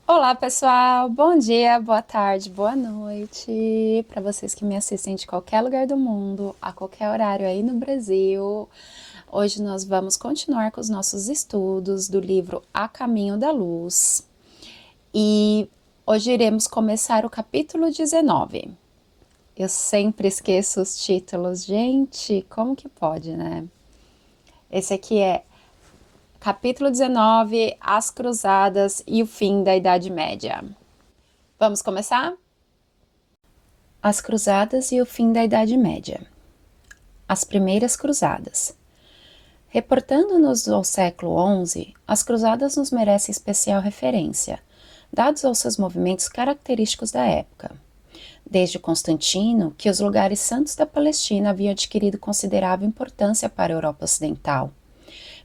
Olá, pessoal! Bom dia, boa tarde, boa noite para vocês que me assistem de qualquer lugar do mundo, a qualquer horário aí no Brasil. Hoje nós vamos continuar com os nossos estudos do livro A Caminho da Luz e hoje iremos começar o capítulo 19. Eu sempre esqueço os títulos, gente, como que pode, né? Esse aqui é Capítulo 19, As Cruzadas e o Fim da Idade Média. Vamos começar? As Cruzadas e o Fim da Idade Média. As Primeiras Cruzadas. Reportando-nos ao século XI, as cruzadas nos merecem especial referência, dados aos seus movimentos característicos da época. Desde Constantino, que os lugares santos da Palestina haviam adquirido considerável importância para a Europa Ocidental.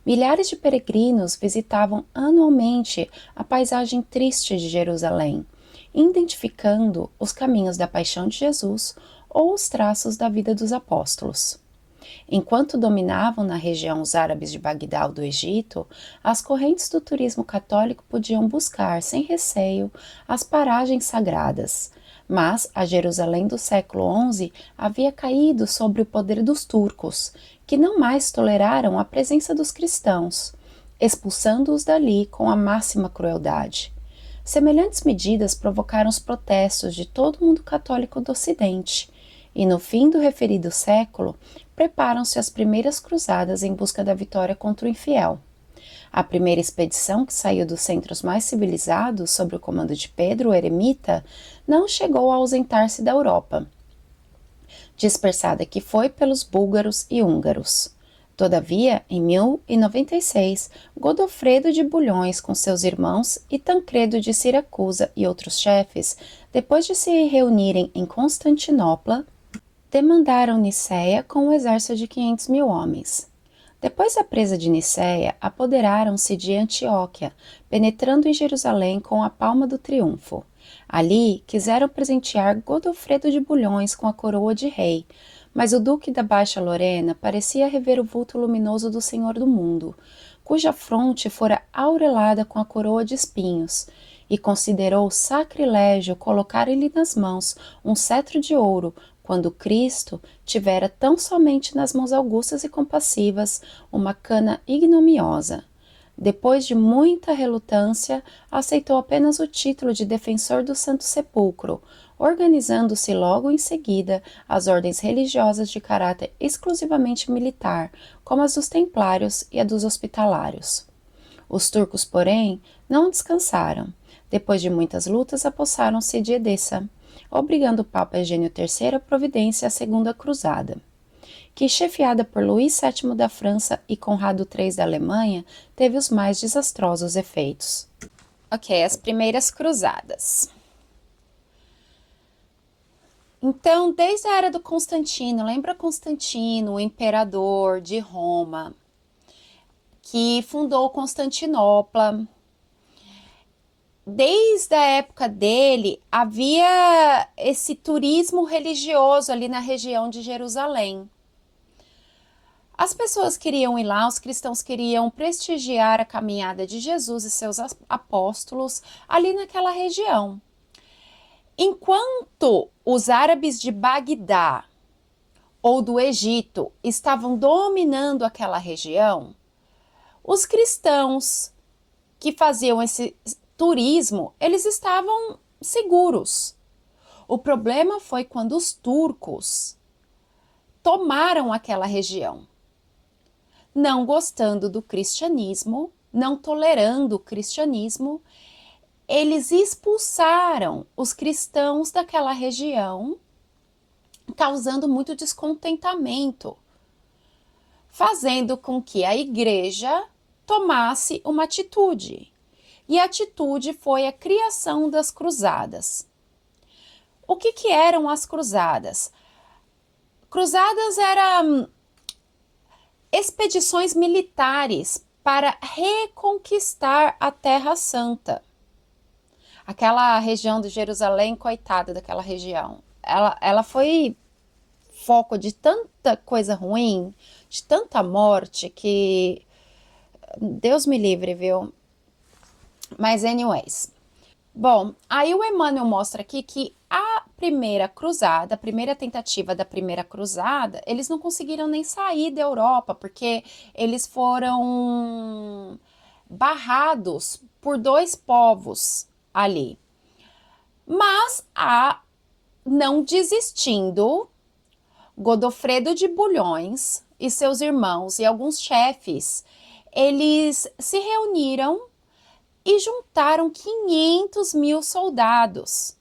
Milhares de peregrinos visitavam anualmente a paisagem triste de Jerusalém, identificando os caminhos da paixão de Jesus ou os traços da vida dos apóstolos. Enquanto dominavam na região os árabes de Bagdá ou do Egito, as correntes do turismo católico podiam buscar, sem receio, as paragens sagradas. Mas a Jerusalém do século XI havia caído sobre o poder dos turcos, que não mais toleraram a presença dos cristãos, expulsando-os dali com a máxima crueldade. Semelhantes medidas provocaram os protestos de todo o mundo católico do Ocidente, e no fim do referido século, preparam-se as primeiras cruzadas em busca da vitória contra o infiel. A primeira expedição, que saiu dos centros mais civilizados sob o comando de Pedro, o Eremita, não chegou a ausentar-se da Europa, dispersada que foi pelos búlgaros e húngaros. Todavia, em 1096, Godofredo de Bulhões com seus irmãos e Tancredo de Siracusa e outros chefes, depois de se reunirem em Constantinopla, demandaram Nicéia com um exército de 500.000 homens. Depois da presa de Nicéia, apoderaram-se de Antioquia, penetrando em Jerusalém com a palma do triunfo. Ali, quiseram presentear Godofredo de Bulhões com a coroa de rei, mas o duque da Baixa Lorena parecia rever o vulto luminoso do Senhor do mundo, cuja fronte fora aurelada com a coroa de espinhos, e considerou sacrilégio colocar-lhe nas mãos um cetro de ouro, quando Cristo tivera tão somente nas mãos augustas e compassivas uma cana ignomiosa. Depois de muita relutância, aceitou apenas o título de defensor do Santo Sepulcro, organizando-se logo em seguida as ordens religiosas de caráter exclusivamente militar, como as dos templários e a dos hospitalários. Os turcos, porém, não descansaram. Depois de muitas lutas, apossaram-se de Edessa, obrigando o Papa Eugênio III a providência à Segunda Cruzada, que, chefiada por Luís VII da França e Conrado III da Alemanha, teve os mais desastrosos efeitos. Ok, as primeiras cruzadas. Então, desde a era do Constantino, lembra Constantino, o imperador de Roma, que fundou Constantinopla. Desde a época dele, havia esse turismo religioso ali na região de Jerusalém. As pessoas queriam ir lá, os cristãos queriam prestigiar a caminhada de Jesus e seus apóstolos ali naquela região. Enquanto os árabes de Bagdá ou do Egito estavam dominando aquela região, os cristãos que faziam esse turismo, eles estavam seguros. O problema foi quando os turcos tomaram aquela região. Não gostando do cristianismo, não tolerando o cristianismo, eles expulsaram os cristãos daquela região, causando muito descontentamento, fazendo com que a igreja tomasse uma atitude. E a atitude foi a criação das cruzadas. O que eram as cruzadas? Cruzadas eram expedições militares para reconquistar a Terra Santa. Aquela região de Jerusalém, coitada daquela região. Ela foi foco de tanta coisa ruim, de tanta morte, que Deus me livre, viu? Mas anyways, Bom, aí o Emmanuel mostra aqui que a primeira cruzada, a primeira tentativa da primeira cruzada, eles não conseguiram nem sair da Europa, porque eles foram barrados por dois povos ali. Mas não desistindo, Godofredo de Bulhões e seus irmãos e alguns chefes, eles se reuniram e juntaram 500 mil soldados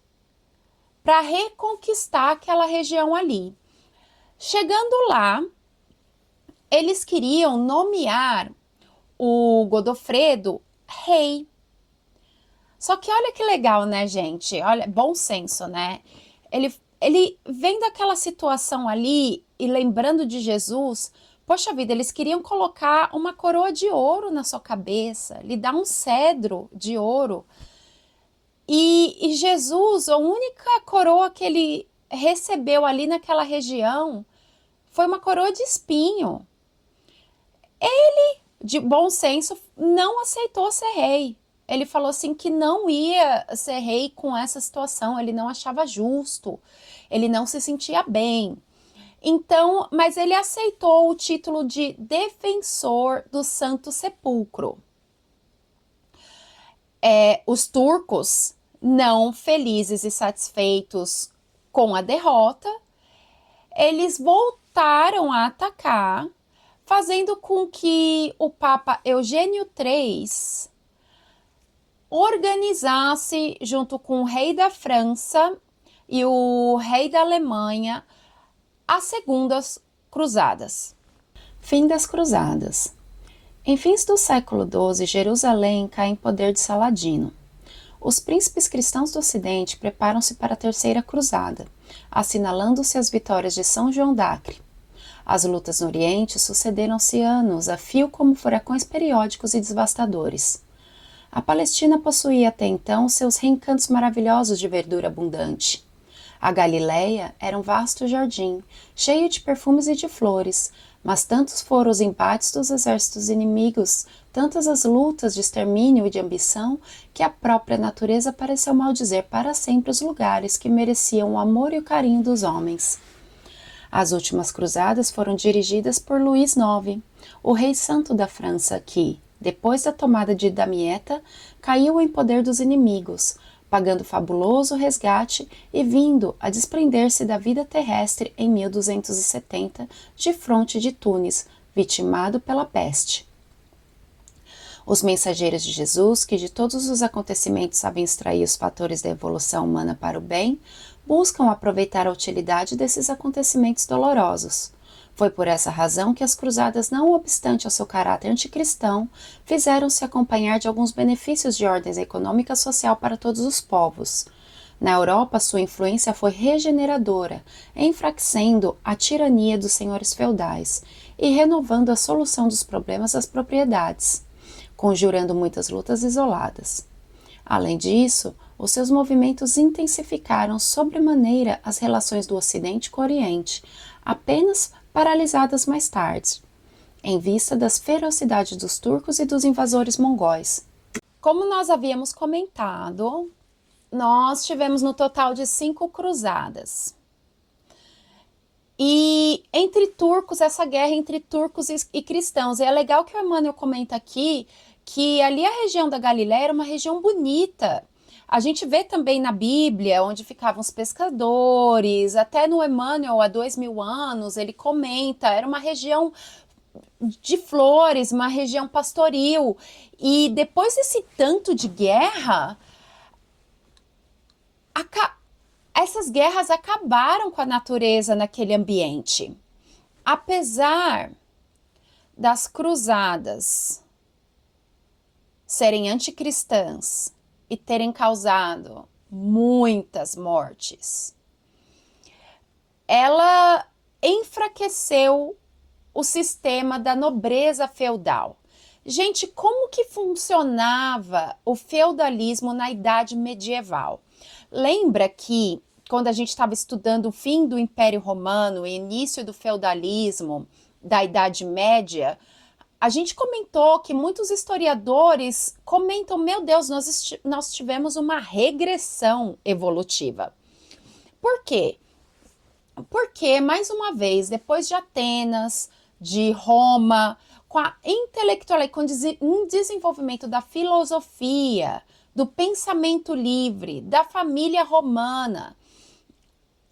para reconquistar aquela região ali. Chegando lá, eles queriam nomear o Godofredo rei. Só que olha que legal, né, gente? Olha, bom senso, né? Ele vendo aquela situação ali e lembrando de Jesus, poxa vida, eles queriam colocar uma coroa de ouro na sua cabeça, lhe dar um cedro de ouro. E Jesus, a única coroa que ele recebeu ali naquela região foi uma coroa de espinho. De bom senso, não aceitou ser rei. Ele falou assim que não ia ser rei com essa situação, ele não achava justo, ele não se sentia bem. Então, mas ele aceitou o título de defensor do Santo Sepulcro. Os turcos, não felizes e satisfeitos com a derrota, eles voltaram a atacar, fazendo com que o Papa Eugênio III organizasse, junto com o rei da França e o rei da Alemanha, as segundas cruzadas. Fim das cruzadas. Em fins do século XII, Jerusalém cai em poder de Saladino. Os príncipes cristãos do Ocidente preparam-se para a Terceira Cruzada, assinalando-se as vitórias de São João d'Acre. As lutas no Oriente sucederam-se anos a fio como furacões periódicos e devastadores. A Palestina possuía até então seus reencantos maravilhosos de verdura abundante. A Galileia era um vasto jardim, cheio de perfumes e de flores, mas tantos foram os embates dos exércitos inimigos, tantas as lutas de extermínio e de ambição, que a própria natureza pareceu maldizer para sempre os lugares que mereciam o amor e o carinho dos homens. As últimas cruzadas foram dirigidas por Luís IX, o rei santo da França, que, depois da tomada de Damietta, caiu em poder dos inimigos, pagando fabuloso resgate e vindo a desprender-se da vida terrestre em 1270, de fronte de Tunis, vitimado pela peste. Os mensageiros de Jesus, que de todos os acontecimentos sabem extrair os fatores da evolução humana para o bem, buscam aproveitar a utilidade desses acontecimentos dolorosos. Foi por essa razão que as cruzadas, não obstante ao seu caráter anticristão, fizeram-se acompanhar de alguns benefícios de ordem econômica e social para todos os povos. Na Europa, sua influência foi regeneradora, enfraquecendo a tirania dos senhores feudais e renovando a solução dos problemas das propriedades, conjurando muitas lutas isoladas. Além disso, os seus movimentos intensificaram sobremaneira as relações do Ocidente com o Oriente, apenas paralisadas mais tarde, em vista das ferocidades dos turcos e dos invasores mongóis. Como nós havíamos comentado, nós tivemos no total de 5 cruzadas. E entre turcos, essa guerra entre turcos e cristãos. E é legal que o Emmanuel comenta aqui que ali a região da Galiléia era uma região bonita. A gente vê também na Bíblia, onde ficavam os pescadores, até no Emmanuel, há 2000 anos, ele comenta, era uma região de flores, uma região pastoril. E depois desse tanto de guerra, essas guerras acabaram com a natureza naquele ambiente. Apesar das cruzadas serem anticristãs e terem causado muitas mortes, ela enfraqueceu o sistema da nobreza feudal. Gente, como que funcionava o feudalismo na Idade Medieval? Lembra que quando a gente estava estudando o fim do Império Romano e início do feudalismo da Idade Média, A gente comentou que muitos historiadores comentam, meu Deus, nós tivemos uma regressão evolutiva. Por quê? Porque, mais uma vez, depois de Atenas, de Roma, com a intelectualidade, com o desenvolvimento da filosofia, do pensamento livre, da família romana,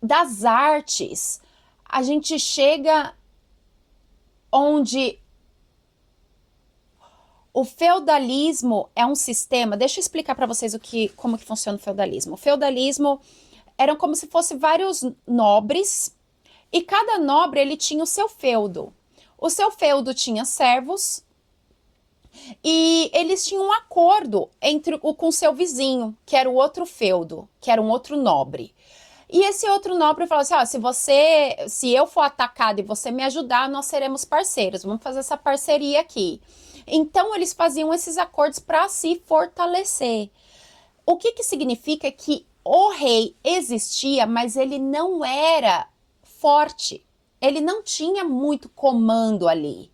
das artes, a gente chega onde o feudalismo é um sistema. Deixa eu explicar para vocês como que funciona o feudalismo. O feudalismo eram como se fossem vários nobres, e cada nobre ele tinha o seu feudo. O seu feudo tinha servos, e eles tinham um acordo com o seu vizinho, que era o outro feudo, que era um outro nobre. E esse outro nobre falou assim, se eu for atacado e você me ajudar, nós seremos parceiros, vamos fazer essa parceria aqui. Então eles faziam esses acordos para se fortalecer. O que significa que o rei existia, mas ele não era forte. Ele não tinha muito comando ali.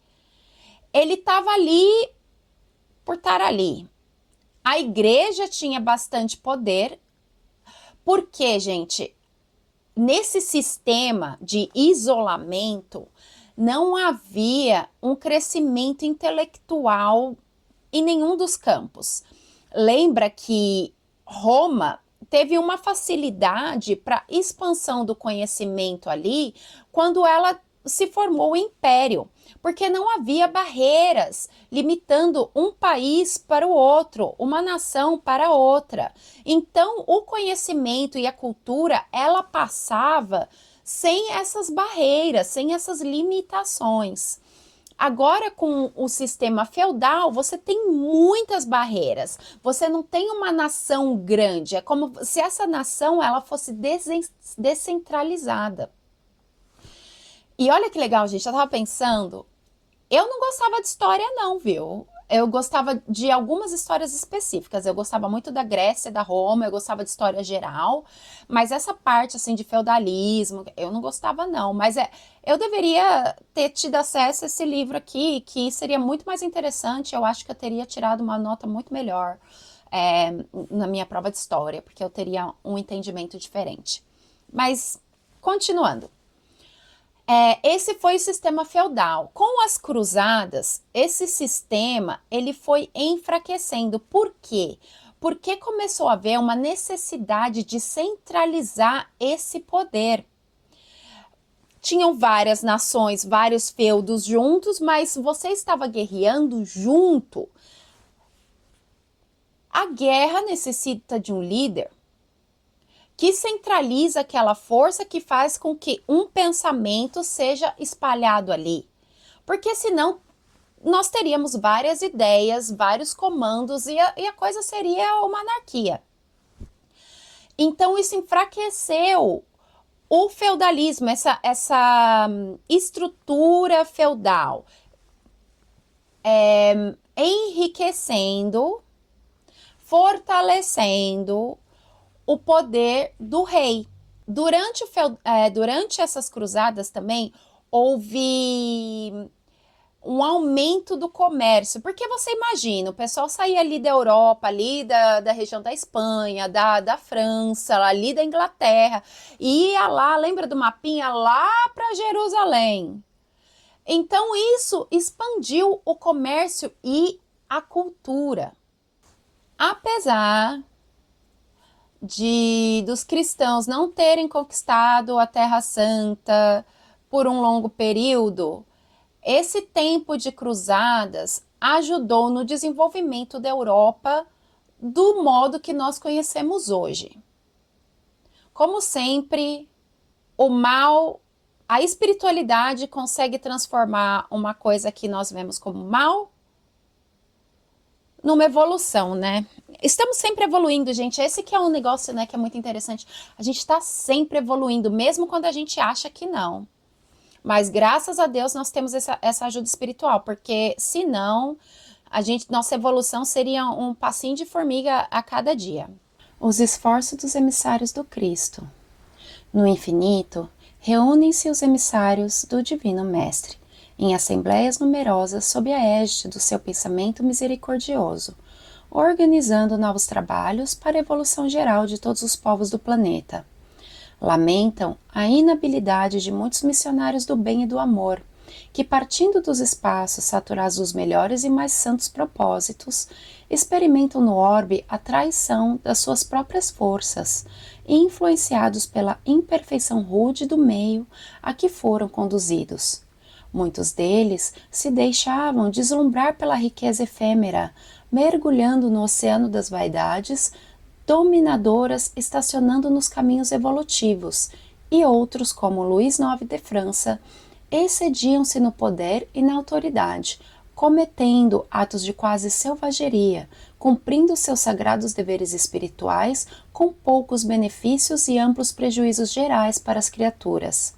Ele estava ali por estar ali. A igreja tinha bastante poder, porque, gente, nesse sistema de isolamento, não havia um crescimento intelectual em nenhum dos campos. Lembra que Roma teve uma facilidade para expansão do conhecimento ali quando ela se formou o império, porque não havia barreiras limitando um país para o outro, uma nação para outra. Então, o conhecimento e a cultura, ela passava sem essas barreiras, sem essas limitações. Agora, com o sistema feudal, você tem muitas barreiras. Você não tem uma nação grande. É como se essa nação ela fosse descentralizada. E olha que legal, gente. Eu tava pensando, eu não gostava de história, não, viu? Eu gostava de algumas histórias específicas. Eu gostava muito da Grécia, da Roma, eu gostava de história geral, mas essa parte assim de feudalismo, eu não gostava não. Mas eu deveria ter tido acesso a esse livro aqui, que seria muito mais interessante. Eu acho que eu teria tirado uma nota muito melhor na minha prova de história, porque eu teria um entendimento diferente. Mas continuando. Esse foi o sistema feudal. Com as cruzadas, esse sistema ele foi enfraquecendo. Por quê? Porque começou a haver uma necessidade de centralizar esse poder. Tinham várias nações, vários feudos juntos, mas você estava guerreando junto. A guerra necessita de um líder que centraliza aquela força que faz com que um pensamento seja espalhado ali. Porque senão nós teríamos várias ideias, vários comandos e a coisa seria uma anarquia. Então isso enfraqueceu o feudalismo, essa estrutura feudal, enriquecendo, fortalecendo o poder do rei. Durante essas cruzadas também houve um aumento do comércio, porque você imagina, o pessoal saía ali da Europa, ali da região da Espanha, da França, ali da Inglaterra, e ia lá, lembra do mapinha, lá para Jerusalém. Então isso expandiu o comércio e a cultura. Apesar dos cristãos não terem conquistado a Terra Santa por um longo período, esse tempo de cruzadas ajudou no desenvolvimento da Europa do modo que nós conhecemos hoje. Como sempre, o mal, a espiritualidade consegue transformar uma coisa que nós vemos como mal numa evolução, né? Estamos sempre evoluindo, gente. Esse que é um negócio, né, que é muito interessante. A gente está sempre evoluindo, mesmo quando a gente acha que não. Mas graças a Deus nós temos essa ajuda espiritual, porque senão nossa evolução seria um passinho de formiga a cada dia. Os esforços dos emissários do Cristo. No infinito, reúnem-se os emissários do Divino Mestre, em assembleias numerosas sob a égide do seu pensamento misericordioso, organizando novos trabalhos para a evolução geral de todos os povos do planeta. Lamentam a inabilidade de muitos missionários do bem e do amor, que, partindo dos espaços saturados dos melhores e mais santos propósitos, experimentam no orbe a traição das suas próprias forças, influenciados pela imperfeição rude do meio a que foram conduzidos. Muitos deles se deixavam deslumbrar pela riqueza efêmera, mergulhando no oceano das vaidades, dominadoras estacionando nos caminhos evolutivos, e outros, como Luís IX de França, excediam-se no poder e na autoridade, cometendo atos de quase selvageria, cumprindo seus sagrados deveres espirituais com poucos benefícios e amplos prejuízos gerais para as criaturas.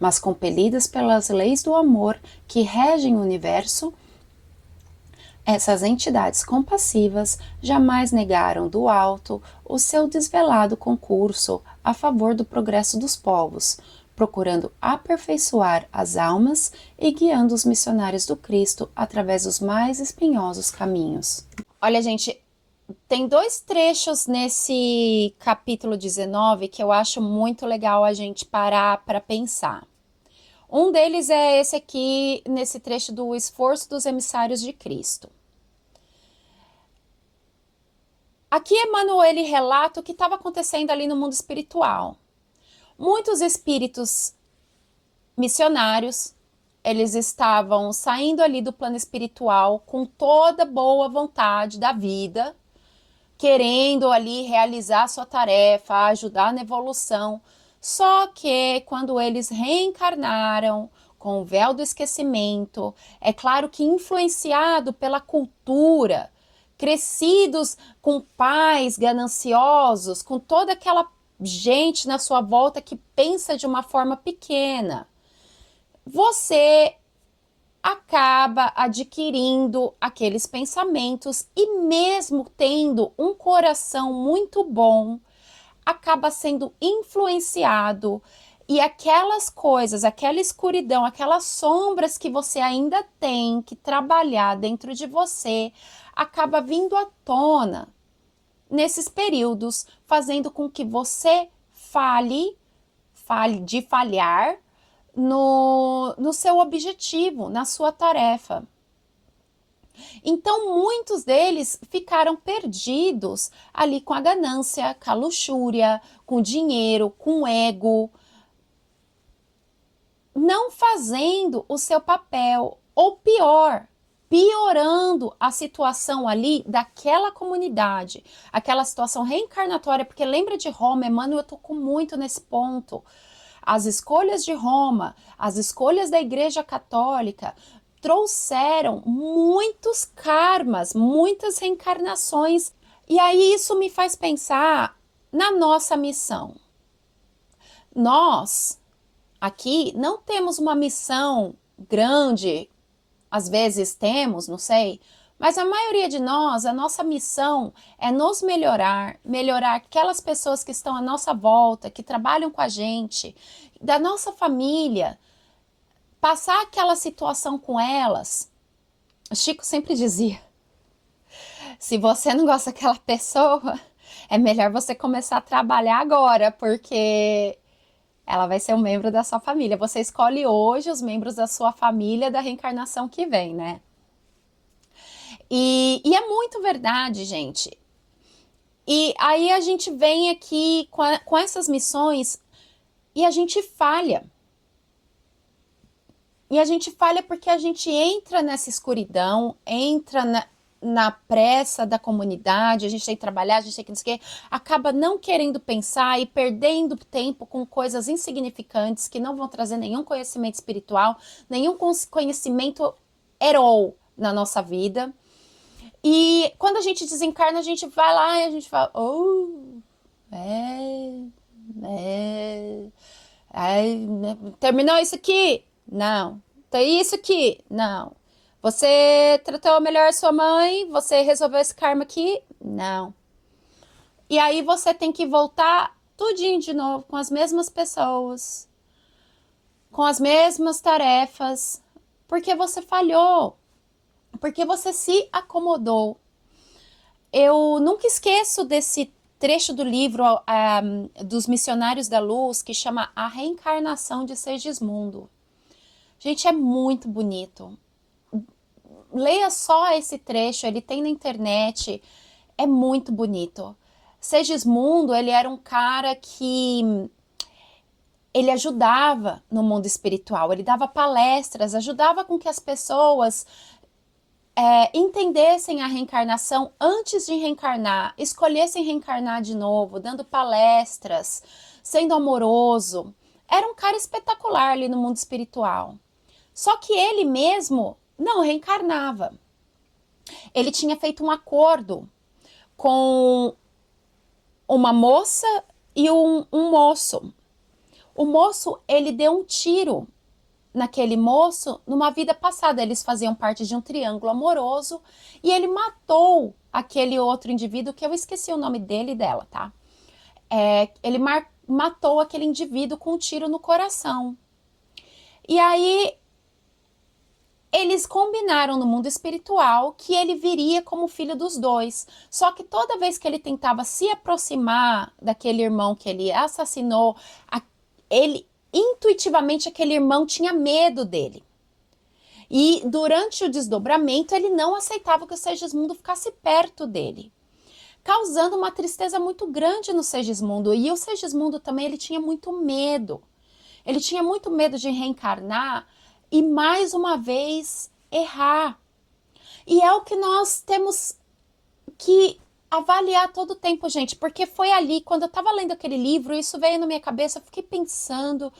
Mas compelidas pelas leis do amor que regem o universo, essas entidades compassivas jamais negaram do alto o seu desvelado concurso a favor do progresso dos povos, procurando aperfeiçoar as almas e guiando os missionários do Cristo através dos mais espinhosos caminhos. Olha, gente, tem dois trechos nesse capítulo 19 que eu acho muito legal a gente parar para pensar. Um deles é esse aqui, nesse trecho do esforço dos emissários de Cristo. Aqui Emmanuel relata o que estava acontecendo ali no mundo espiritual. Muitos espíritos missionários, eles estavam saindo ali do plano espiritual com toda boa vontade da vida, querendo ali realizar sua tarefa, ajudar na evolução. Só que quando eles reencarnaram com o véu do esquecimento, é claro que influenciado pela cultura, crescidos com pais gananciosos, com toda aquela gente na sua volta que pensa de uma forma pequena, você acaba adquirindo aqueles pensamentos e mesmo tendo um coração muito bom, acaba sendo influenciado e aquelas coisas, aquela escuridão, aquelas sombras que você ainda tem que trabalhar dentro de você, acaba vindo à tona nesses períodos, fazendo com que você fale de falhar no seu objetivo, na sua tarefa. Então, muitos deles ficaram perdidos ali com a ganância, com a luxúria, com o dinheiro, com o ego, não fazendo o seu papel, ou pior, piorando a situação ali daquela comunidade, aquela situação reencarnatória, porque lembra de Roma, Emmanuel tocou muito nesse ponto. As escolhas de Roma, as escolhas da Igreja Católica trouxeram muitos karmas, muitas reencarnações. E aí isso me faz pensar na nossa missão. Nós, aqui, não temos uma missão grande, às vezes temos, não sei, mas a maioria de nós, a nossa missão é nos melhorar, melhorar aquelas pessoas que estão à nossa volta, que trabalham com a gente, da nossa família, passar aquela situação com elas. O Chico sempre dizia, se você não gosta daquela pessoa, é melhor você começar a trabalhar agora, porque ela vai ser um membro da sua família. Você escolhe hoje os membros da sua família da reencarnação que vem, né? E é muito verdade, gente. E aí a gente vem aqui com essas missões e a gente falha. E a gente falha porque a gente entra nessa escuridão, entra na pressa da comunidade, a gente tem que trabalhar, a gente tem que não sei o quê, acaba não querendo pensar e perdendo tempo com coisas insignificantes que não vão trazer nenhum conhecimento espiritual, nenhum conhecimento herói na nossa vida. E quando a gente desencarna, a gente vai lá e a gente fala, terminou isso aqui? Não. Tem isso aqui? Não. Você tratou melhor sua mãe? Você resolveu esse karma aqui? Não. E aí você tem que voltar tudinho de novo, com as mesmas pessoas, com as mesmas tarefas, porque você falhou, porque você se acomodou. Eu nunca esqueço desse trecho do livro dos Missionários da Luz, que chama A Reencarnação de Segismundo. Gente, é muito bonito. Leia só esse trecho, ele tem na internet, é muito bonito. Segismundo, ele era um cara que ele ajudava no mundo espiritual, ele dava palestras, ajudava com que as pessoas entendessem a reencarnação antes de reencarnar, escolhessem reencarnar de novo, dando palestras, sendo amoroso. Era um cara espetacular ali no mundo espiritual. Só que ele mesmo não reencarnava. Ele tinha feito um acordo com uma moça e um moço. O moço, ele deu um tiro naquele moço numa vida passada. Eles faziam parte de um triângulo amoroso e ele matou aquele outro indivíduo, que eu esqueci o nome dele e dela, tá? Ele matou aquele indivíduo com um tiro no coração. E aí eles combinaram no mundo espiritual que ele viria como filho dos dois. Só que toda vez que ele tentava se aproximar daquele irmão que ele assassinou, ele intuitivamente aquele irmão tinha medo dele. E durante o desdobramento ele não aceitava que o Segismundo ficasse perto dele, causando uma tristeza muito grande no Segismundo. E o Segismundo também ele tinha muito medo. Ele tinha muito medo de reencarnar e mais uma vez errar. E é o que nós temos que avaliar todo o tempo, gente, porque foi ali, quando eu tava lendo aquele livro, isso veio na minha cabeça, eu fiquei pensando,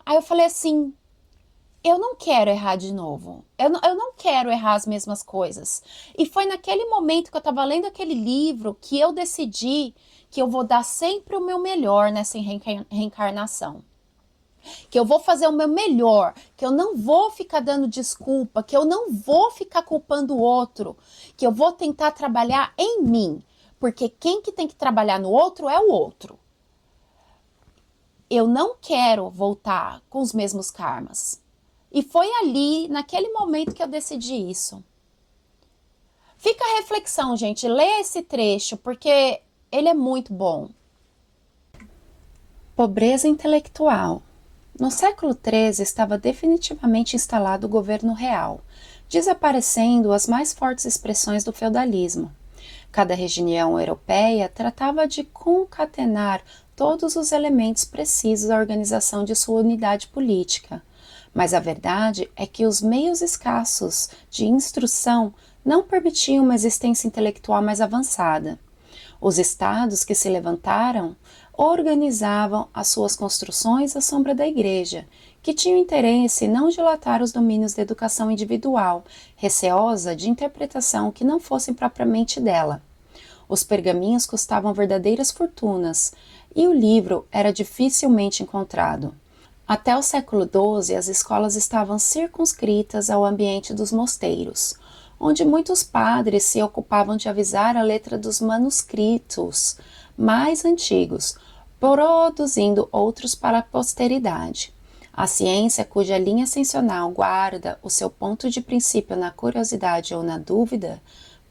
aí eu falei assim, eu não quero errar de novo, eu não quero errar as mesmas coisas. E foi naquele momento que eu tava lendo aquele livro que eu decidi que eu vou dar sempre o meu melhor nessa reencarnação. Que eu vou fazer o meu melhor, que eu não vou ficar dando desculpa, que eu não vou ficar culpando o outro, que eu vou tentar trabalhar em mim, porque quem que tem que trabalhar no outro é o outro. Eu não quero voltar com os mesmos karmas. E foi ali, naquele momento, que eu decidi isso. Fica a reflexão, gente, lê esse trecho, porque ele é muito bom. Pobreza intelectual. No século XIII estava definitivamente instalado o governo real, desaparecendo as mais fortes expressões do feudalismo. Cada região europeia tratava de concatenar todos os elementos precisos à organização de sua unidade política. Mas a verdade é que os meios escassos de instrução não permitiam uma existência intelectual mais avançada. Os estados que se levantaram organizavam as suas construções à sombra da igreja, que tinha o interesse em não dilatar os domínios da educação individual, receosa de interpretação que não fossem propriamente dela. Os pergaminhos custavam verdadeiras fortunas, e o livro era dificilmente encontrado. Até o século XII, as escolas estavam circunscritas ao ambiente dos mosteiros, onde muitos padres se ocupavam de avisar a letra dos manuscritos mais antigos, produzindo outros para a posteridade. A ciência, cuja linha ascensional guarda o seu ponto de princípio na curiosidade ou na dúvida,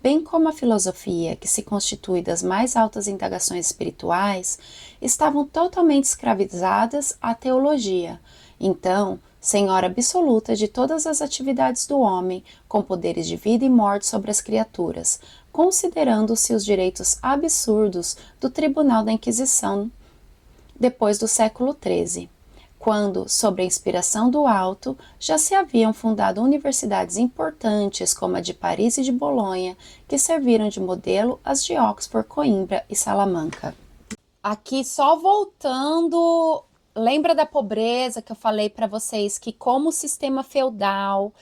bem como a filosofia, que se constitui das mais altas indagações espirituais, estavam totalmente escravizadas à teologia. Então, senhora absoluta de todas as atividades do homem, com poderes de vida e morte sobre as criaturas, considerando-se os direitos absurdos do Tribunal da Inquisição depois do século XIII, quando, sob a inspiração do alto, já se haviam fundado universidades importantes como a de Paris e de Bolonha, que serviram de modelo as de Oxford, Coimbra e Salamanca. Aqui só voltando, lembra da pobreza que eu falei para vocês, que como o sistema feudal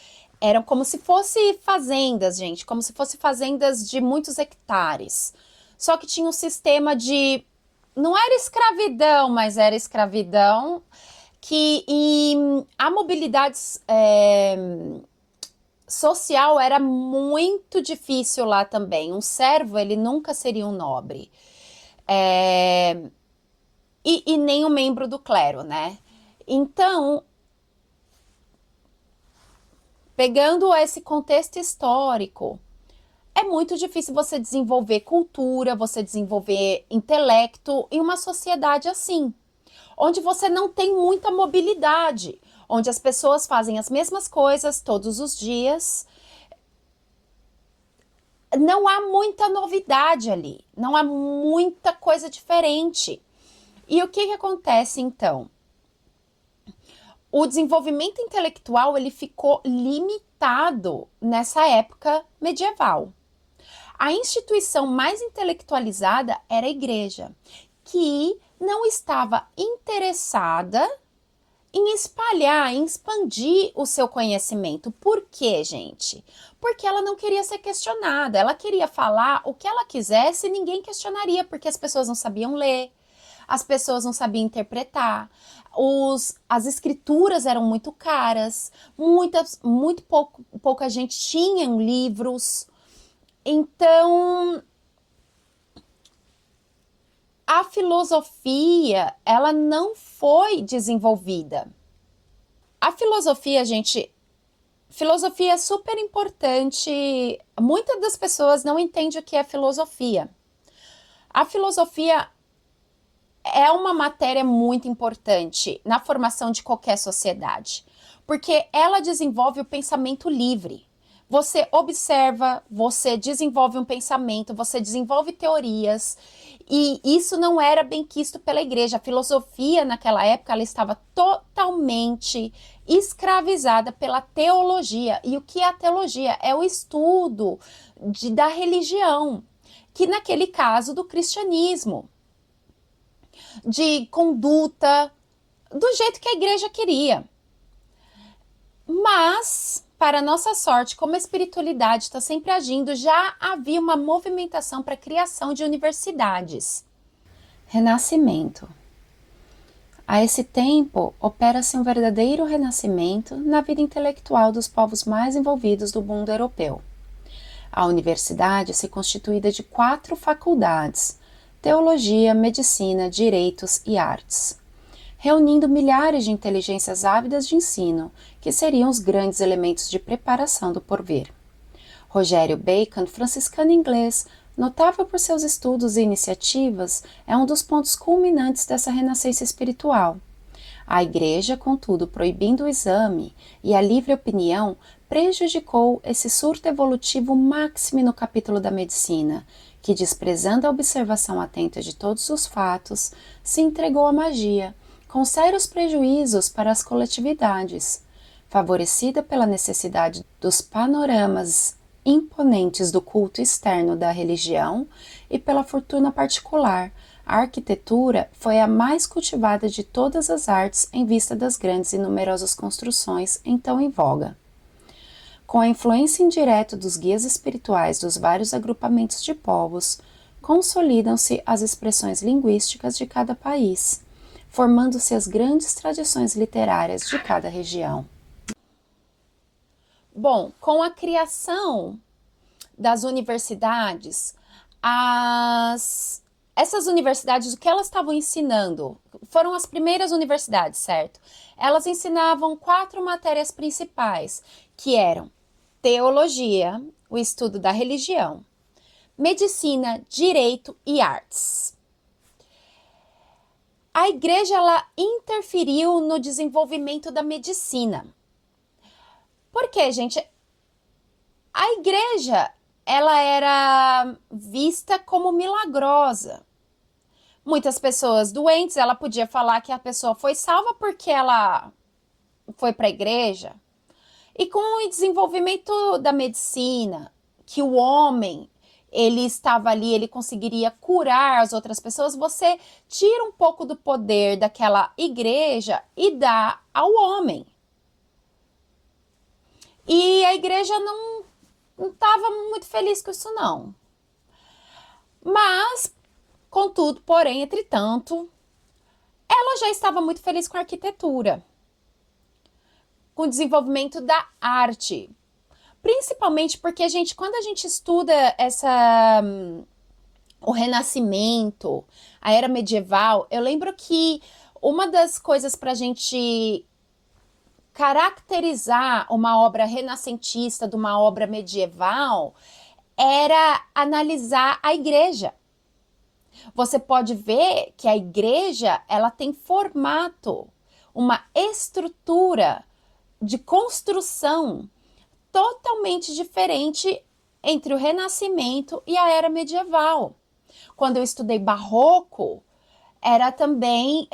eram como se fosse fazendas, gente, como se fosse fazendas de muitos hectares. Só que tinha um sistema de, não era escravidão, mas era escravidão que a mobilidade social era muito difícil lá também. Um servo, ele nunca seria um nobre. E nem um membro do clero, né? Então, Pegando esse contexto histórico, é muito difícil você desenvolver cultura, você desenvolver intelecto em uma sociedade assim, onde você não tem muita mobilidade, onde as pessoas fazem as mesmas coisas todos os dias. Não há muita novidade ali, não há muita coisa diferente. E o que acontece então? O desenvolvimento intelectual ele ficou limitado nessa época medieval. A instituição mais intelectualizada era a igreja, que não estava interessada em espalhar, em expandir o seu conhecimento. Por quê, gente? Porque ela não queria ser questionada, ela queria falar o que ela quisesse e ninguém questionaria, porque as pessoas não sabiam ler, as pessoas não sabiam interpretar, as escrituras eram muito caras, pouca gente tinha livros. Então, a filosofia, ela não foi desenvolvida. A filosofia, gente, filosofia é super importante. Muitas das pessoas não entendem o que é filosofia. A filosofia é uma matéria muito importante na formação de qualquer sociedade, porque ela desenvolve o pensamento livre. Você observa, você desenvolve um pensamento, você desenvolve teorias, e isso não era bem quisto pela igreja. A filosofia, naquela época, ela estava totalmente escravizada pela teologia. E o que é a teologia? É o estudo da religião, que naquele caso do cristianismo, de conduta, do jeito que a igreja queria. Mas, para nossa sorte, como a espiritualidade está sempre agindo, já havia uma movimentação para a criação de universidades. Renascimento. A esse tempo, opera-se um verdadeiro renascimento na vida intelectual dos povos mais envolvidos do mundo europeu. A universidade se constituída de 4 faculdades: teologia, medicina, direitos e artes, reunindo milhares de inteligências ávidas de ensino, que seriam os grandes elementos de preparação do porvir. Rogério Bacon, franciscano inglês, notável por seus estudos e iniciativas, é um dos pontos culminantes dessa renascença espiritual. A Igreja, contudo, proibindo o exame e a livre opinião, prejudicou esse surto evolutivo máximo no capítulo da medicina, que, desprezando a observação atenta de todos os fatos, se entregou à magia, com sérios prejuízos para as coletividades. Favorecida pela necessidade dos panoramas imponentes do culto externo da religião e pela fortuna particular, a arquitetura foi a mais cultivada de todas as artes em vista das grandes e numerosas construções então em voga. Com a influência indireta dos guias espirituais dos vários agrupamentos de povos, consolidam-se as expressões linguísticas de cada país, formando-se as grandes tradições literárias de cada região. Bom, com a criação das universidades, essas universidades, o que elas estavam ensinando? Foram as primeiras universidades, certo? Elas ensinavam 4 matérias principais, que eram teologia, o estudo da religião, medicina, direito e artes. A igreja ela interferiu no desenvolvimento da medicina. Por quê, gente? A igreja ela era vista como milagrosa. Muitas pessoas doentes, ela podia falar que a pessoa foi salva porque ela foi para a igreja. E com o desenvolvimento da medicina, que o homem ele estava ali, ele conseguiria curar as outras pessoas, você tira um pouco do poder daquela igreja e dá ao homem. E a igreja não estava muito feliz com isso, não. Mas, contudo, porém, entretanto, ela já estava muito feliz com a arquitetura, com o desenvolvimento da arte. Principalmente porque, gente, quando a gente estuda o Renascimento, a Era Medieval, eu lembro que uma das coisas para a gente caracterizar uma obra renascentista de uma obra medieval era analisar a igreja. Você pode ver que a igreja, ela tem formato, uma estrutura de construção totalmente diferente entre o Renascimento e a Era Medieval. Quando eu estudei Barroco, era também,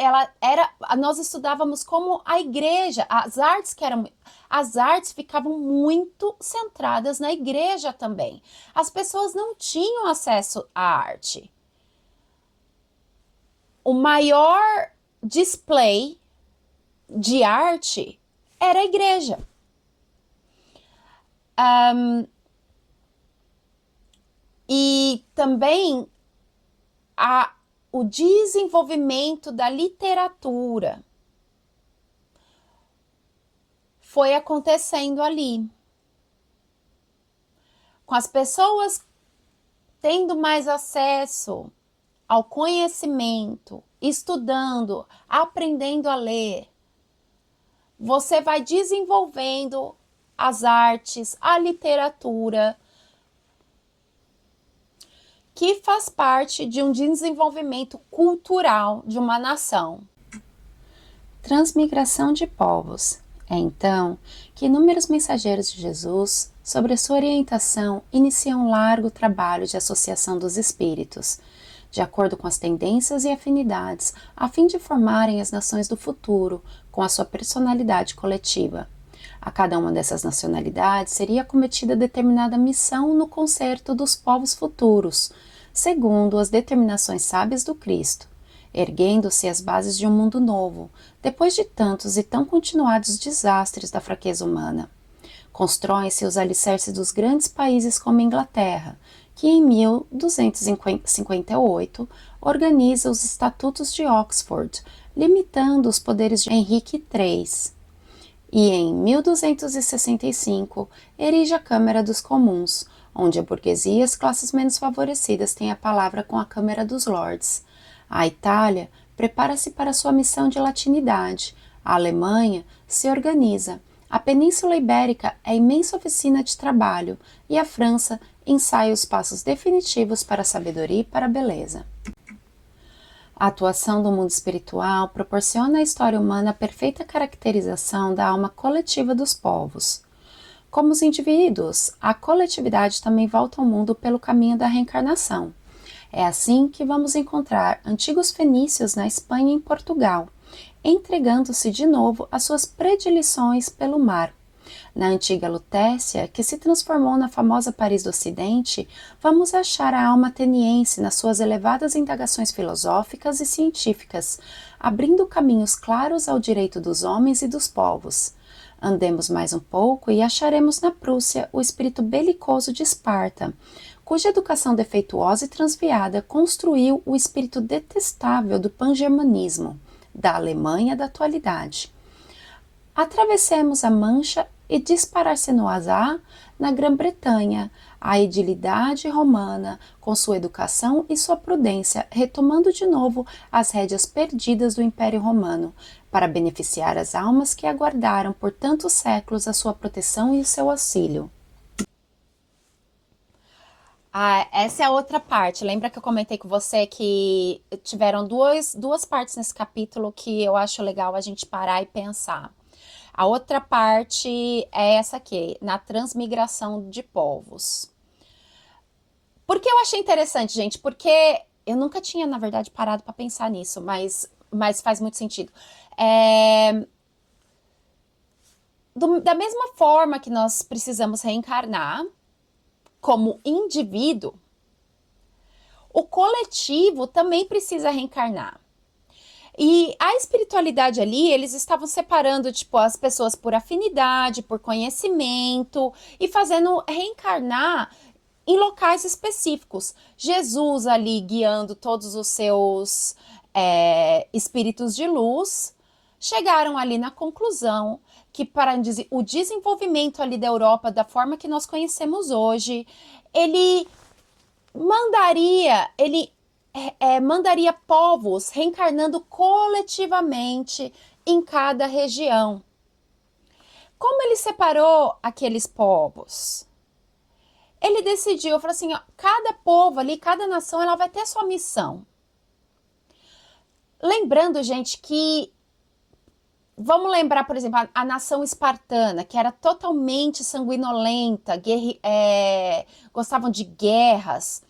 nós estudávamos como a igreja, as artes ficavam muito centradas na igreja também. As pessoas não tinham acesso à arte. O maior display de arte era a igreja. E também o desenvolvimento da literatura foi acontecendo ali. Com as pessoas tendo mais acesso ao conhecimento, estudando, aprendendo a ler, você vai desenvolvendo as artes, a literatura, que faz parte de um desenvolvimento cultural de uma nação. Transmigração de povos. É então que inúmeros mensageiros de Jesus, sob sua orientação, iniciam um largo trabalho de associação dos espíritos, de acordo com as tendências e afinidades, a fim de formarem as nações do futuro com a sua personalidade coletiva. A cada uma dessas nacionalidades seria cometida determinada missão no concerto dos povos futuros, segundo as determinações sábias do Cristo, erguendo-se as bases de um mundo novo, depois de tantos e tão continuados desastres da fraqueza humana. Constroem-se os alicerces dos grandes países como a Inglaterra, que em 1258 organiza os Estatutos de Oxford, limitando os poderes de Henrique III. E em 1265 erige a Câmara dos Comuns, onde a burguesia e as classes menos favorecidas têm a palavra com a Câmara dos Lords. A Itália prepara-se para sua missão de latinidade. A Alemanha se organiza. A Península Ibérica é imensa oficina de trabalho e a França ensaia os passos definitivos para a sabedoria e para a beleza. A atuação do mundo espiritual proporciona à história humana a perfeita caracterização da alma coletiva dos povos. Como os indivíduos, a coletividade também volta ao mundo pelo caminho da reencarnação. É assim que vamos encontrar antigos fenícios na Espanha e em Portugal, entregando-se de novo às suas predileções pelo mar. Na antiga Lutécia, que se transformou na famosa Paris do Ocidente, vamos achar a alma ateniense nas suas elevadas indagações filosóficas e científicas, abrindo caminhos claros ao direito dos homens e dos povos. Andemos mais um pouco e acharemos na Prússia o espírito belicoso de Esparta, cuja educação defeituosa e transviada construiu o espírito detestável do pangermanismo, da Alemanha da atualidade. Atravessemos a Mancha e disparar-se-no-Azar na Grã-Bretanha, a edilidade romana, com sua educação e sua prudência, retomando de novo as rédeas perdidas do Império Romano, para beneficiar as almas que aguardaram por tantos séculos a sua proteção e o seu auxílio. Essa é a outra parte. Lembra que eu comentei com você que tiveram duas partes nesse capítulo que eu acho legal a gente parar e pensar. A outra parte é essa aqui, na transmigração de povos. Por que eu achei interessante, gente? Porque eu nunca tinha, na verdade, parado para pensar nisso, mas faz muito sentido. Da mesma forma que nós precisamos reencarnar como indivíduo, o coletivo também precisa reencarnar. E a espiritualidade ali, eles estavam separando, tipo, as pessoas por afinidade, por conhecimento e fazendo reencarnar em locais específicos. Jesus ali guiando todos os seus espíritos de luz, chegaram ali na conclusão que para o desenvolvimento ali da Europa da forma que nós conhecemos hoje, ele mandaria povos reencarnando coletivamente em cada região. como ele separou aqueles povos? Ele decidiu, falou assim, ó, cada povo ali, cada nação, ela vai ter sua missão. Lembrando, gente, que vamos lembrar, por exemplo, a nação espartana, que era totalmente sanguinolenta, gostavam de guerras.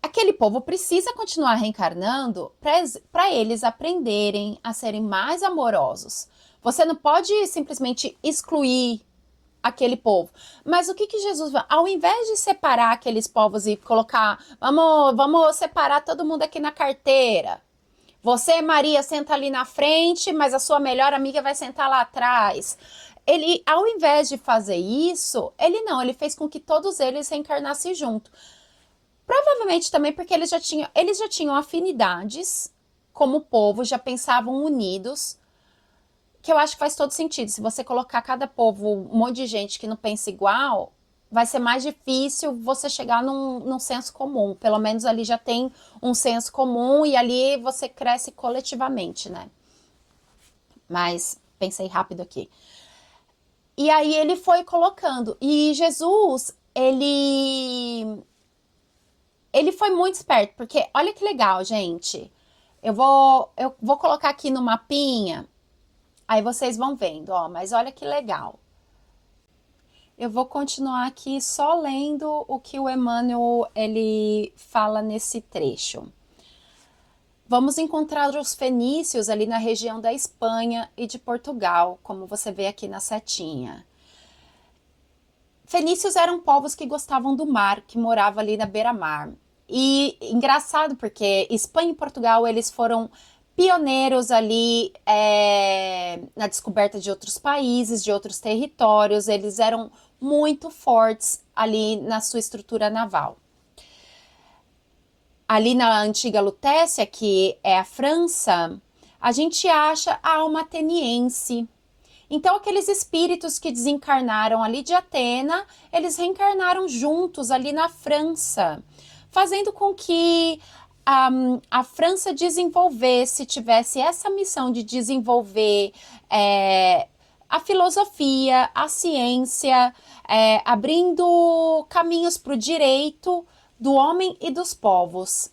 Aquele povo precisa continuar reencarnando para eles aprenderem a serem mais amorosos. Você não pode simplesmente excluir aquele povo. Mas o que Jesus, ao invés de separar aqueles povos e colocar, vamos separar todo mundo aqui na carteira. Você, Maria, senta ali na frente, mas a sua melhor amiga vai sentar lá atrás. Ele, ao invés de fazer isso, ele fez com que todos eles reencarnassem junto. Provavelmente também porque eles já tinham afinidades como povo, já pensavam unidos, que eu acho que faz todo sentido. Se você colocar cada povo, um monte de gente que não pensa igual, vai ser mais difícil você chegar num senso comum. Pelo menos ali já tem um senso comum e ali você cresce coletivamente, né? Mas pensei rápido aqui. E aí ele foi colocando. E Jesus, ele foi muito esperto, porque olha que legal, gente. Eu vou colocar aqui no mapinha, aí vocês vão vendo, ó, mas olha que legal. Eu vou continuar aqui só lendo o que o Emmanuel ele fala nesse trecho. Vamos encontrar os fenícios ali na região da Espanha e de Portugal, como você vê aqui na setinha. Fenícios eram povos que gostavam do mar, que moravam ali na beira-mar. E engraçado porque Espanha e Portugal eles foram pioneiros ali na descoberta de outros países, de outros territórios. Eles eram muito fortes ali na sua estrutura naval. Ali na antiga Lutécia, que é a França, a gente acha a alma ateniense. Então, aqueles espíritos que desencarnaram ali de Atena, eles reencarnaram juntos ali na França, fazendo com que a França desenvolvesse, tivesse essa missão de desenvolver a filosofia, a ciência, abrindo caminhos para o direito do homem e dos povos.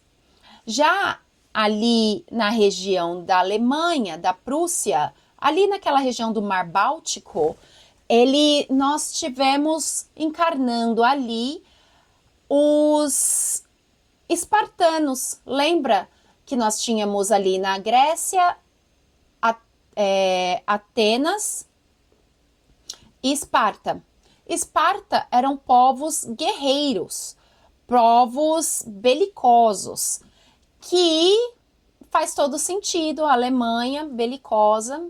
Já ali na região da Alemanha, da Prússia, ali naquela região do Mar Báltico, nós tivemos encarnando ali os espartanos. Lembra que nós tínhamos ali na Grécia Atenas e Esparta. Esparta eram povos guerreiros, povos belicosos, que faz todo sentido. A Alemanha belicosa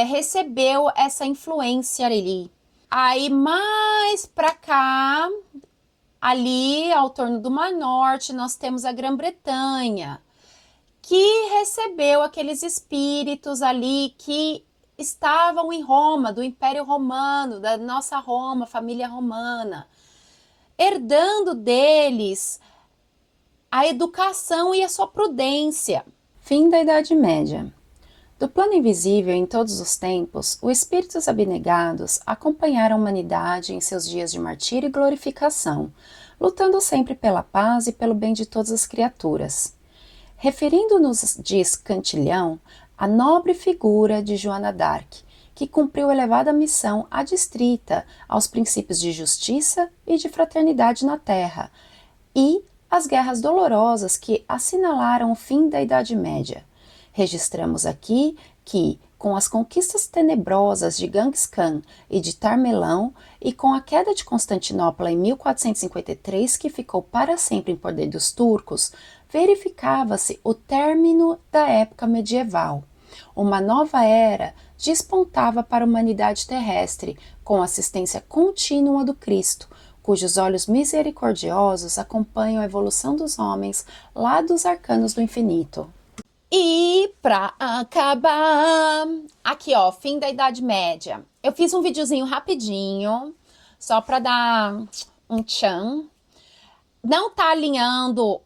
recebeu essa influência ali. Aí mais para cá, ali ao torno do Mar Norte, nós temos a Grã-Bretanha, que recebeu aqueles espíritos ali que estavam em Roma, do Império Romano, da nossa Roma, família romana, herdando deles a educação e a sua prudência. Fim da Idade Média. Do plano invisível em todos os tempos, os espíritos abnegados acompanharam a humanidade em seus dias de martírio e glorificação, lutando sempre pela paz e pelo bem de todas as criaturas. Referindo-nos, diz Cantilhão, a nobre figura de Joana d'Arc, que cumpriu elevada missão adstrita aos princípios de justiça e de fraternidade na terra, e as guerras dolorosas que assinalaram o fim da Idade Média. Registramos aqui que, com as conquistas tenebrosas de Genghis Khan e de Tamerlão, e com a queda de Constantinopla em 1453, que ficou para sempre em poder dos turcos, verificava-se o término da época medieval. Uma nova era despontava para a humanidade terrestre, com a assistência contínua do Cristo, cujos olhos misericordiosos acompanham a evolução dos homens lá dos arcanos do infinito. E para acabar, aqui ó, fim da Idade Média. Eu fiz um videozinho rapidinho, só para dar um tchan. Não tá alinhando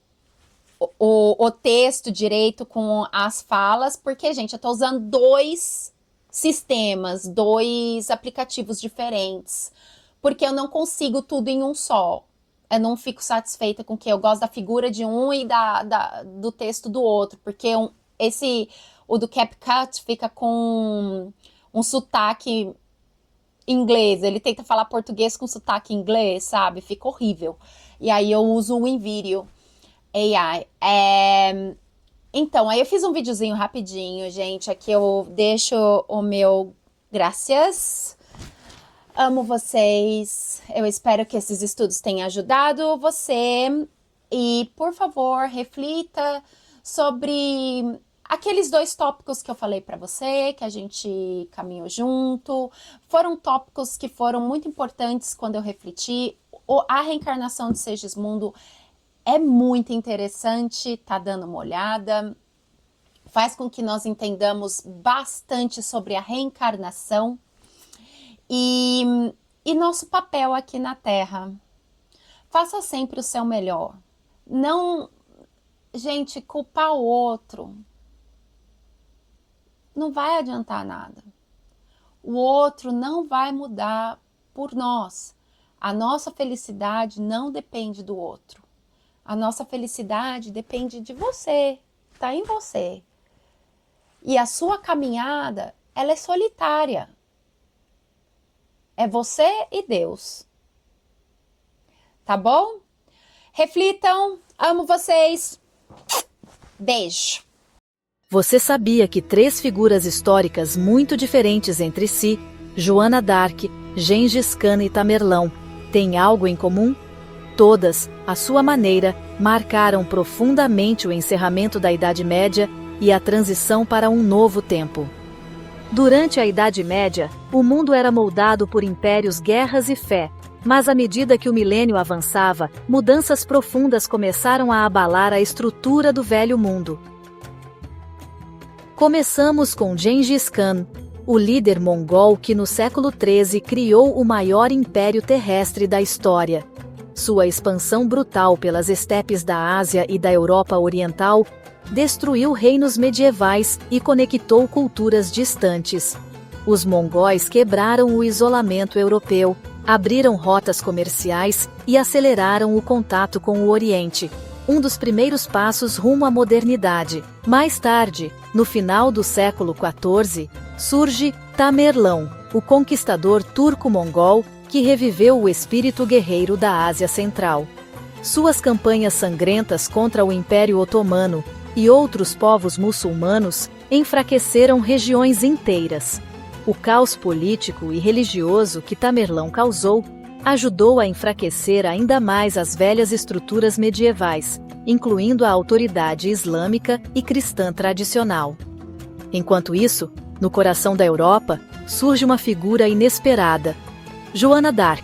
o texto direito com as falas, porque, gente, eu tô usando dois sistemas, 2 aplicativos diferentes, porque eu não consigo tudo em um só. Eu não fico satisfeita com o que eu gosto da figura de um e do texto do outro, porque o do CapCut fica com um sotaque inglês, ele tenta falar português com sotaque inglês, sabe? Fica horrível. E aí eu uso o InVideo AI. Então, aí eu fiz um videozinho rapidinho, gente. Aqui eu deixo o meu graças. Amo vocês. Eu espero que esses estudos tenham ajudado você. E, por favor, reflita sobre aqueles 2 tópicos que eu falei para você, que a gente caminhou junto. Foram tópicos que foram muito importantes quando eu refleti. A reencarnação de Segismundo é muito interessante, tá dando uma olhada. Faz com que nós entendamos bastante sobre a reencarnação e nosso papel aqui na Terra. Faça sempre o seu melhor. Não, gente, culpar o outro não vai adiantar nada. O outro não vai mudar por nós. A nossa felicidade não depende do outro. A nossa felicidade depende de você, tá em você. E a sua caminhada, ela é solitária. É você e Deus. Tá bom? Reflitam, amo vocês. Beijo. Você sabia que 3 figuras históricas muito diferentes entre si, Joana d'Arc, Gengis Khan e Tamerlão, têm algo em comum? Todas, à sua maneira, marcaram profundamente o encerramento da Idade Média e a transição para um novo tempo. Durante a Idade Média, o mundo era moldado por impérios, guerras e fé, mas à medida que o milênio avançava, mudanças profundas começaram a abalar a estrutura do velho mundo. Começamos com Gengis Khan, o líder mongol que no século XIII criou o maior império terrestre da história. Sua expansão brutal pelas estepes da Ásia e da Europa Oriental destruiu reinos medievais e conectou culturas distantes. Os mongóis quebraram o isolamento europeu, abriram rotas comerciais e aceleraram o contato com o Oriente, um dos primeiros passos rumo à modernidade. Mais tarde, no final do século XIV, surge Tamerlão, o conquistador turco-mongol que reviveu o espírito guerreiro da Ásia Central. Suas campanhas sangrentas contra o Império Otomano e outros povos muçulmanos enfraqueceram regiões inteiras. O caos político e religioso que Tamerlão causou ajudou a enfraquecer ainda mais as velhas estruturas medievais, incluindo a autoridade islâmica e cristã tradicional. Enquanto isso, no coração da Europa, surge uma figura inesperada. Joana d'Arc,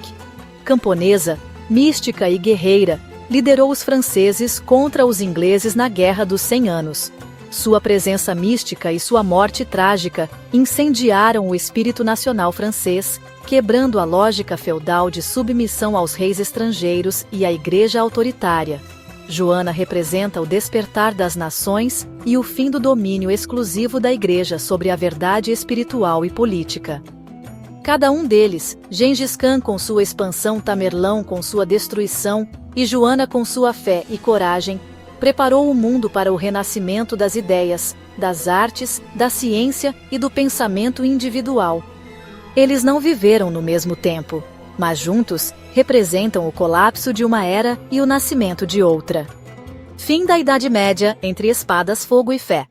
camponesa, mística e guerreira, liderou os franceses contra os ingleses na Guerra dos 100 Anos. Sua presença mística e sua morte trágica incendiaram o espírito nacional francês, quebrando a lógica feudal de submissão aos reis estrangeiros e à igreja autoritária. Joana representa o despertar das nações e o fim do domínio exclusivo da igreja sobre a verdade espiritual e política. Cada um deles, Gengis Khan com sua expansão, Tamerlão com sua destruição e Joana com sua fé e coragem, preparou o mundo para o renascimento das ideias, das artes, da ciência e do pensamento individual. Eles não viveram no mesmo tempo, mas juntos representam o colapso de uma era e o nascimento de outra. Fim da Idade Média entre espadas, fogo e fé.